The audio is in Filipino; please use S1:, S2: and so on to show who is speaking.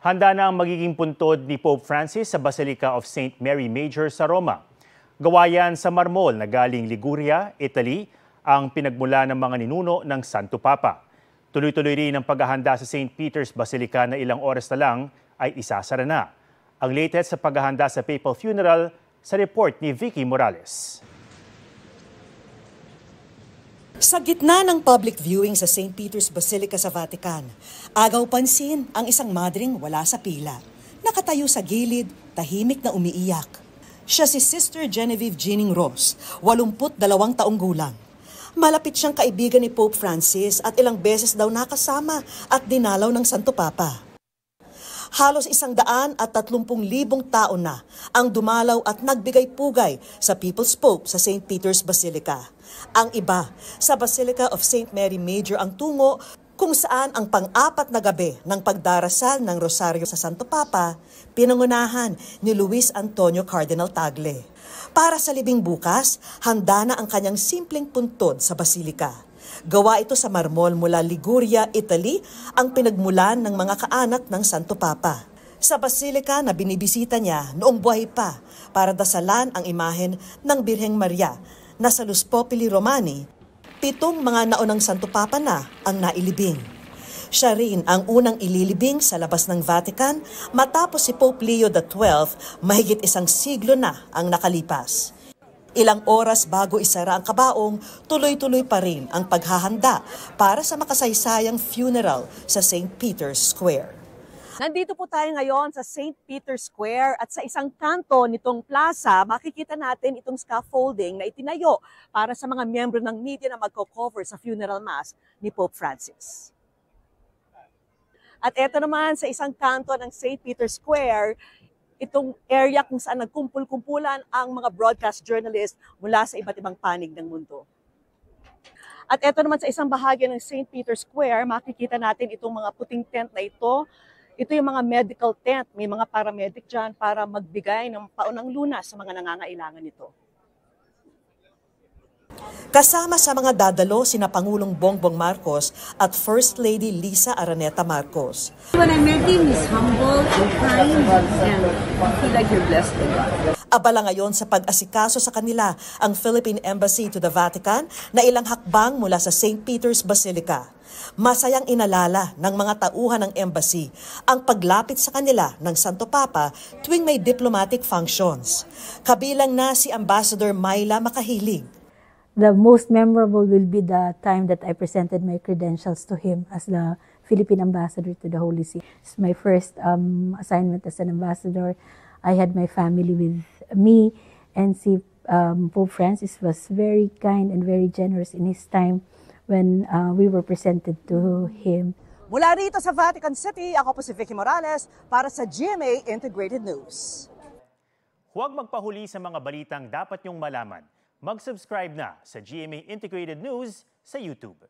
S1: Handa na ang magiging puntod ni Pope Francis sa Basilica of St. Mary Major sa Roma. Gawa yan sa marmol na galing Liguria, Italy, ang pinagmula ng mga ninuno ng Santo Papa. Tuloy-tuloy rin ang paghahanda sa St. Peter's Basilica na ilang oras na lang ay isasara na. Ang latest sa paghahanda sa papal funeral sa report ni Vicky Morales.
S2: Sa gitna ng public viewing sa St. Peter's Basilica sa Vatican, agaw pansin ang isang madring wala sa pila. Nakatayo sa gilid, tahimik na umiiyak. Siya si Sister Genevieve Jeaning Ross, 82 taong gulang. Malapit siyang kaibigan ni Pope Francis at ilang beses daw nakasama at dinalaw ng Santo Papa. Halos 130,000 tao na ang dumalaw at nagbigay pugay sa People's Pope sa St. Peter's Basilica. Ang iba, sa Basilica of St. Mary Major ang tungo kung saan ang pang-apat na gabi ng pagdarasal ng Rosaryo sa Santo Papa, pinangunahan ni Luis Antonio Cardinal Tagle. Para sa libing bukas, handa na ang kanyang simpleng puntod sa Basilica. Gawa ito sa marmol mula Liguria, Italy, ang pinagmulan ng mga kaanak ng Santo Papa. Sa Basilica na binibisita niya noong buhay pa para dasalan ang imahen ng Birheng Maria na sa Lus Populi Romani, 7 mga naunang Santo Papa na ang nailibing. Siya rin ang unang ililibing sa labas ng Vatican matapos si Pope Leo XII, mahigit 1 siglo na ang nakalipas. Ilang oras bago isara ang kabaong, tuloy-tuloy pa rin ang paghahanda para sa makasaysayang funeral sa St. Peter's Square.
S3: Nandito po tayo ngayon sa St. Peter's Square at sa isang kanto nitong plaza, makikita natin itong scaffolding na itinayo para sa mga miyembro ng media na magko-cover sa funeral mass ni Pope Francis. At eto naman sa isang kanto ng St. Peter's Square, itong area kung saan nagkumpul-kumpulan ang mga broadcast journalists mula sa iba't ibang panig ng mundo. At eto naman sa isang bahagi ng St. Peter's Square, makikita natin itong mga puting tent na ito. Ito yung mga medical tent, may mga paramedic dyan para magbigay ng paunang lunas sa mga nangangailangan nito.
S2: Kasama sa mga dadalo sina Pangulong Bongbong Marcos at First Lady Lisa Araneta Marcos.
S4: When I met him, he's humble and kind and I feel like you're blessed with God.
S2: Abala ngayon sa pag-asikaso sa kanila ang Philippine Embassy to the Vatican na ilang hakbang mula sa St. Peter's Basilica. Masayang inalala ng mga tauhan ng embassy ang paglapit sa kanila ng Santo Papa tuwing may diplomatic functions. Kabilang na si Ambassador Myla Makahilig.
S5: The most memorable will be the time that I presented my credentials to him as the Philippine Ambassador to the Holy See. It's my first assignment as an ambassador. I had my family with me, and si Pope Francis was very kind and very generous in his time when we were presented to him.
S3: Mula rito sa Vatican City, ako po si Vicky Morales para sa GMA Integrated News.
S1: Huwag magpahuli sa mga balitang dapat niyong malaman. Mag-subscribe na sa GMA Integrated News sa YouTube.